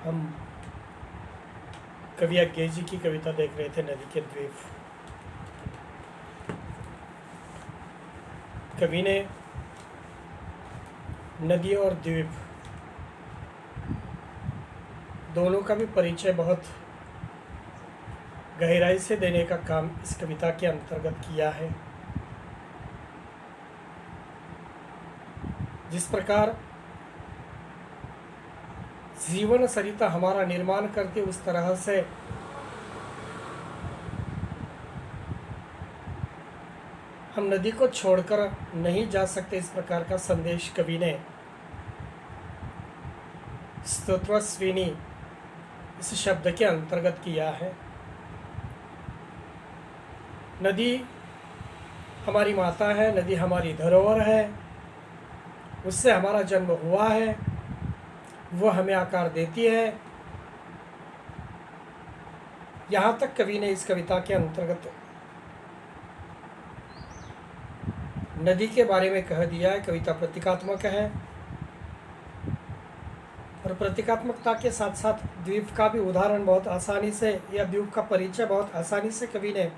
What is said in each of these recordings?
हम कवि अज्ञेय जी की कविता देख रहे थे, नदी के द्वीप। कवि ने नदी और द्वीप दोनों का भी परिचय बहुत गहराई से देने का काम इस कविता के अंतर्गत किया है। जिस प्रकार जीवन सरिता हमारा निर्माण करती, उस तरह से हम नदी को छोड़कर नहीं जा सकते, इस प्रकार का संदेश कवि ने स्तोत्रस्विनी इस शब्द के अंतर्गत किया है। नदी हमारी माता है, नदी हमारी धरोहर है, उससे हमारा जन्म हुआ है, वो हमें आकार देती है। यहाँ तक कवि ने इस कविता के अंतर्गत नदी के बारे में कह दिया है। कविता प्रतीकात्मक है और प्रतीकात्मकता के साथ साथ द्वीप का भी उदाहरण बहुत आसानी से, या द्वीप का परिचय बहुत आसानी से कवि ने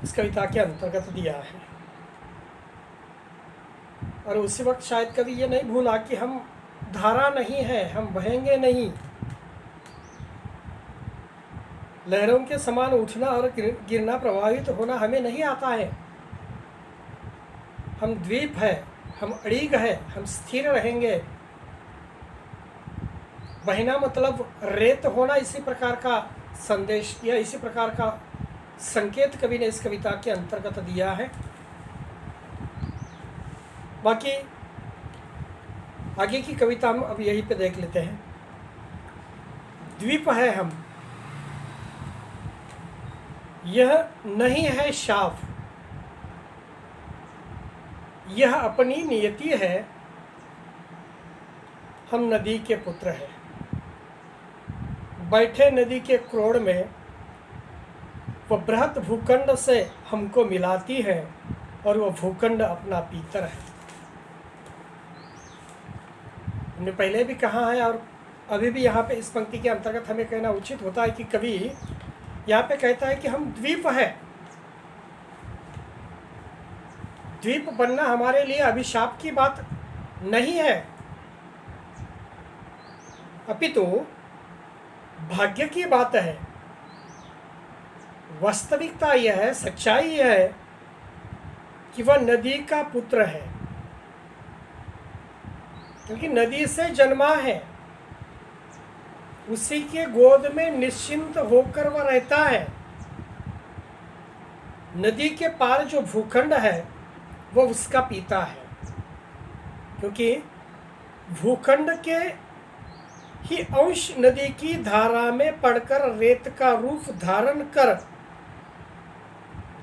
इस कविता के अंतर्गत दिया है। और उसी वक्त शायद कवि ये नहीं भूला कि हम धारा नहीं है, हम बहेंगे नहीं। लहरों के समान उठना और गिरना, प्रभावित होना हमें नहीं आता है। हम द्वीप है, हम अड़ीग है, हम स्थिर रहेंगे। बहना मतलब रेत होना, इसी प्रकार का संदेश या इसी प्रकार का संकेत कवि ने इस कविता के अंतर्गत दिया है। बाकी आगे की कविता हम अब यहीं पे देख लेते हैं। द्वीप है हम, यह नहीं है शाप, यह अपनी नियति है, हम नदी के पुत्र हैं। बैठे नदी के क्रोड़ में, वह बृहत भूखंड से हमको मिलाती है और वह भूखंड अपना पीतर है। हमने पहले भी कहा है और अभी भी यहाँ पे इस पंक्ति के अंतर्गत हमें कहना उचित होता है कि कवि यहाँ पे कहता है कि हम द्वीप है। द्वीप बनना हमारे लिए अभिशाप की बात नहीं है, अपितु भाग्य की बात है। वास्तविकता यह है, सच्चाई यह है कि वह नदी का पुत्र है, क्योंकि नदी से जन्मा है। उसी के गोद में निश्चिंत होकर वह रहता है। नदी के पार जो भूखंड है वह उसका पिता है, क्योंकि भूखंड के ही अंश नदी की धारा में पड़कर रेत का रूप धारण कर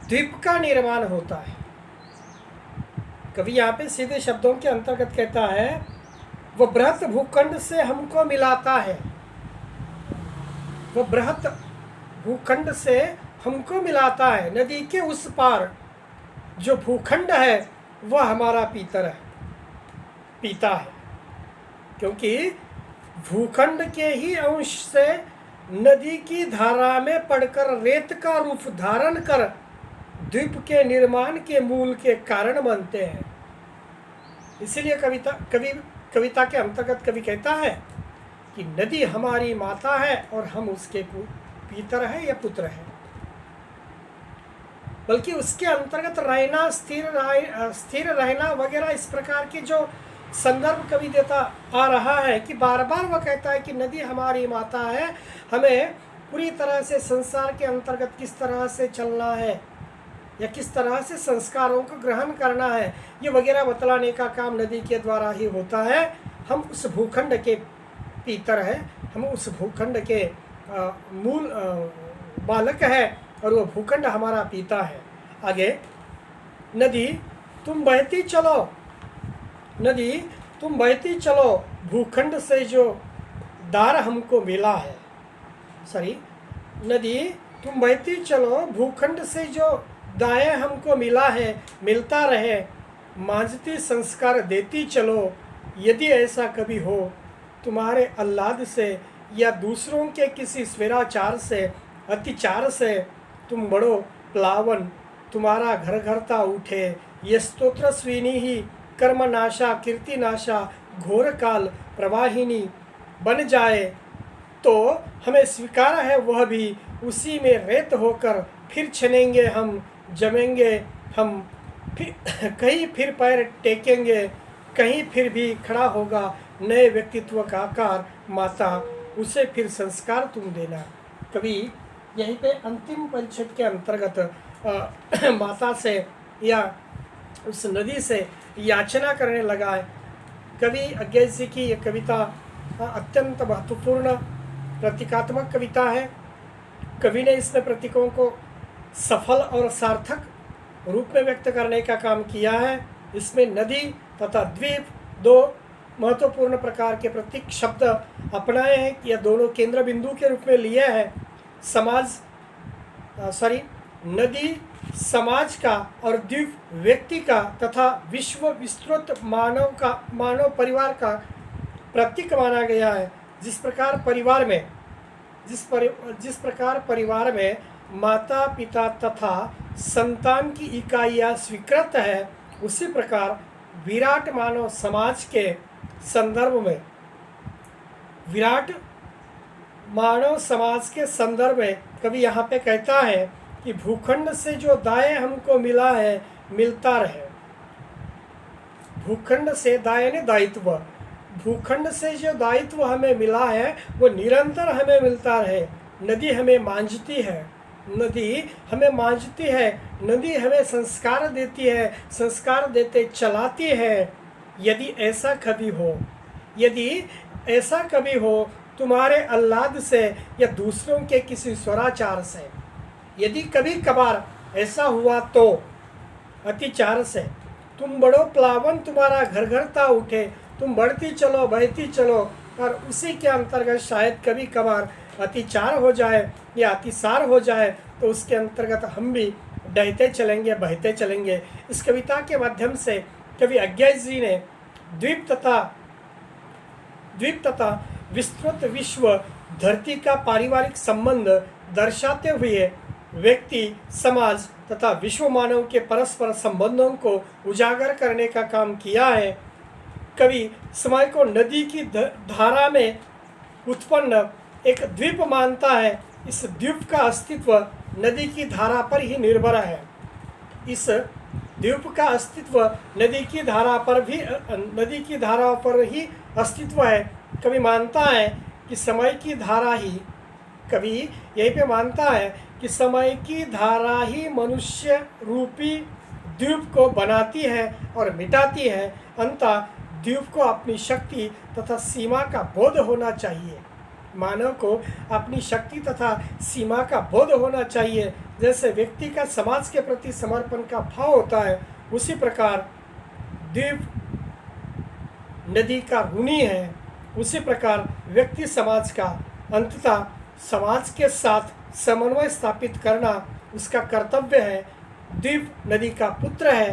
द्वीप का निर्माण होता है। कवि यहाँ पे सीधे शब्दों के अंतर्गत कहता है, वह बृहत भूखंड से हमको मिलाता है। वह बृहत भूखंड से हमको मिलाता है। नदी के उस पार जो भूखंड है वह हमारा पिता है, क्योंकि भूखंड के ही अंश से नदी की धारा में पड़कर रेत का रूप धारण कर द्वीप के निर्माण के मूल के कारण बनते हैं। इसीलिए कविता के अंतर्गत कवि कहता है कि नदी हमारी माता है और हम उसके पितर है या पुत्र है। बल्कि उसके अंतर्गत रहना, स्थिर रहना वगैरह, इस प्रकार के जो संदर्भ कवि देता आ रहा है कि बार बार वह कहता है कि नदी हमारी माता है, हमें पूरी तरह से संसार के अंतर्गत किस तरह से चलना है या किस तरह से संस्कारों को ग्रहण करना है, ये वगैरह बतलाने का काम नदी के द्वारा ही होता है। हम उस भूखंड के पितर है, हम उस भूखंड के मूल बालक है और वह भूखंड हमारा पिता है। आगे, नदी तुम बहती चलो, नदी तुम बहती चलो, भूखंड से जो दार हमको मिला है। नदी तुम बहती चलो, भूखंड से जो दाएं हमको मिला है, मिलता रहे, मांझती संस्कार देती चलो। यदि ऐसा कभी हो, तुम्हारे आह्लाद से या दूसरों के किसी स्वेराचार से, अतिचार से तुम बढ़ो प्लावन, तुम्हारा घर घरता उठे। ये स्तोत्र स्विनी ही कर्मनाशा कीर्तिनाशा घोर काल प्रवाहिनी बन जाए, तो हमें स्वीकार है वह भी उसी में रेत होकर फिर छनेंगे हम, जमेंगे हम, फिर कहीं फिर पैर टेकेंगे, कहीं फिर भी खड़ा होगा नए व्यक्तित्व का आकार। माता उसे फिर संस्कार तुम देना। कभी यहीं पे अंतिम परिच्छेद के अंतर्गत माता से या उस नदी से याचना करने लगा है। कवि अज्ञेय जी की ये कविता अत्यंत महत्वपूर्ण प्रतीकात्मक कविता है। कवि ने इसमें प्रतीकों को सफल और सार्थक रूप में व्यक्त करने का काम किया है। इसमें नदी तथा द्वीप दो महत्वपूर्ण प्रकार के प्रतीक शब्द अपनाए हैं। यह दोनों केंद्र बिंदु के रूप में लिए हैं। नदी समाज का और द्वीप व्यक्ति का तथा विश्व विस्तृत मानव परिवार का प्रतीक माना गया है। जिस प्रकार परिवार में माता पिता तथा संतान की इकाइयाँ स्वीकृत है, उसी प्रकार विराट मानव समाज के संदर्भ में कवि यहाँ पे कहता है कि भूखंड से जो दाय हमको मिला है मिलता रहे। भूखंड से दाय ने दायित्व, भूखंड से जो दायित्व हमें मिला है वो निरंतर हमें मिलता रहे। नदी हमें मांझती है, नदी हमें संस्कार देती है, संस्कार देते चलाती है। यदि ऐसा कभी हो तुम्हारे आह्लाद से या दूसरों के किसी स्वराचार से, यदि कभी कभार ऐसा हुआ तो अतिचार से तुम बढ़ो प्लावन, तुम्हारा घर घरता उठे, तुम बढ़ती चलो बहती चलो, और उसी के अंतर्गत शायद कभी कभार अतिचार हो जाए या अतिसार हो जाए तो उसके अंतर्गत हम भी डहते चलेंगे, बहते चलेंगे। इस कविता के माध्यम से कवि अज्ञेय जी ने द्वीप तथा विस्तृत विश्व धरती का पारिवारिक संबंध दर्शाते हुए व्यक्ति, समाज तथा विश्व मानव के परस्पर संबंधों को उजागर करने का काम किया है। कवि समय को नदी की धारा में उत्पन्न एक द्वीप मानता है। इस द्वीप का अस्तित्व नदी की धारा पर ही निर्भर है। इस द्वीप का अस्तित्व नदी की धारा पर ही अस्तित्व है। कवि मानता है कि समय की धारा ही मनुष्य रूपी द्वीप को बनाती है और मिटाती है। अंततः द्वीप को अपनी शक्ति तथा सीमा का बोध होना चाहिए। मानव को अपनी शक्ति तथा सीमा का बोध होना चाहिए। जैसे व्यक्ति का समाज के प्रति समर्पण का भाव होता है, उसी प्रकार द्वीप नदी का ऋणी है। उसी प्रकार व्यक्ति समाज का अंततः समाज के साथ समन्वय स्थापित करना उसका कर्तव्य है। द्वीप नदी का पुत्र है,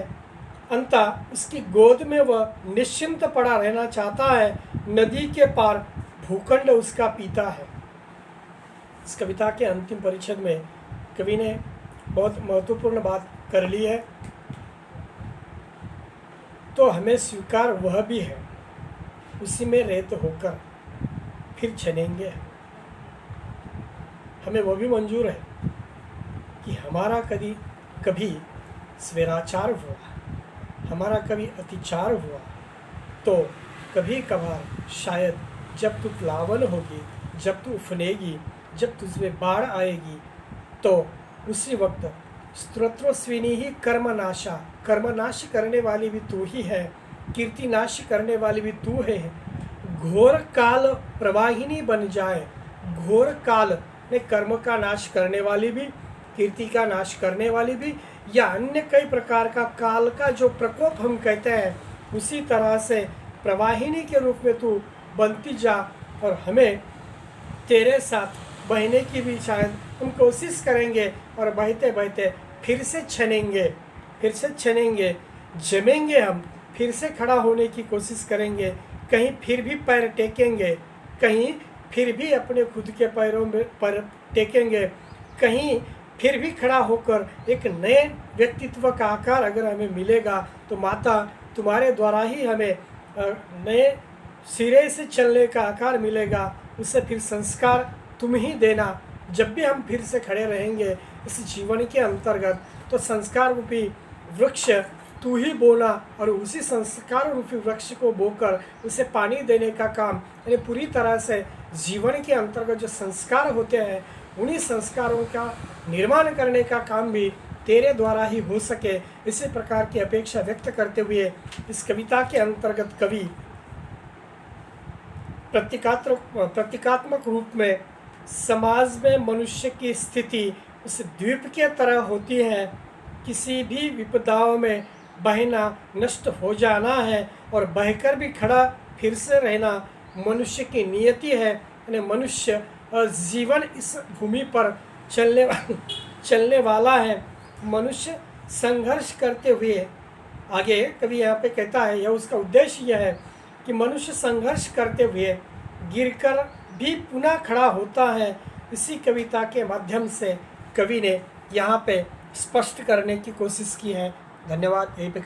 अंततः उसकी गोद में वह निश्चिंत पड़ा रहना चाहता है। नदी के पार भूखंड उसका पिता है। इस कविता के अंतिम परिच्छेद में कवि ने बहुत महत्वपूर्ण बात कर ली है। तो हमें स्वीकार वह भी है, उसी में रेत होकर फिर छनेंगे। हमें वह भी मंजूर है कि हमारा कभी स्वेराचार हुआ, हमारा कभी अतिचार हुआ, तो कभी कभार शायद जब तू प्लावन होगी, जब तू उफनेगी, जब तुझमें बाढ़ आएगी, तो उसी वक्त स्तोत्रस्विनी ही कर्मनाशा, कर्मनाश करने वाली भी तू ही है, कीर्तिनाश करने वाली भी तू है। घोर काल प्रवाहिनी बन जाए। घोर काल ने कर्म का नाश करने वाली भी, कीर्ति का नाश करने वाली भी, या अन्य कई प्रकार का काल का जो प्रकोप हम कहते हैं, उसी तरह से प्रवाहिनी के रूप में तू बनती जा। और हमें तेरे साथ बहने की भी शायद हम कोशिश करेंगे, और बहते बहते फिर से छनेंगे, जमेंगे, हम फिर से खड़ा होने की कोशिश करेंगे, कहीं फिर भी पैर टेकेंगे, कहीं फिर भी अपने खुद के पैरों में पर टेकेंगे, कहीं फिर भी खड़ा होकर एक नए व्यक्तित्व का आकार अगर हमें मिलेगा तो माता तुम्हारे द्वारा ही हमें नए सिरे से चलने का आकार मिलेगा। उससे फिर संस्कार तुम ही देना। जब भी हम फिर से खड़े रहेंगे इस जीवन के अंतर्गत तो संस्कार रूपी वृक्ष तू ही बोना और उसी संस्कार रूपी वृक्ष को बोकर उसे पानी देने का काम, यानी पूरी तरह से जीवन के अंतर्गत जो संस्कार होते हैं उन्हीं संस्कारों का निर्माण करने का काम भी तेरे द्वारा ही हो सके, इसी प्रकार की अपेक्षा व्यक्त करते हुए इस कविता के अंतर्गत कवि प्रतीकात्मक रूप में समाज में मनुष्य की स्थिति उस द्वीप के तरह होती है। किसी भी विपदाओं में बहना नष्ट हो जाना है और बहकर भी खड़ा फिर से रहना मनुष्य की नियति है। यानी मनुष्य जीवन इस भूमि पर चलने वाला है। मनुष्य संघर्ष करते हुए, आगे कवि यहाँ पे कहता है, यह उसका उद्देश्य यह है कि मनुष्य संघर्ष करते हुए गिरकर भी पुनः खड़ा होता है। इसी कविता के माध्यम से कवि ने यहाँ पे स्पष्ट करने की कोशिश की है। धन्यवाद। यहीं पे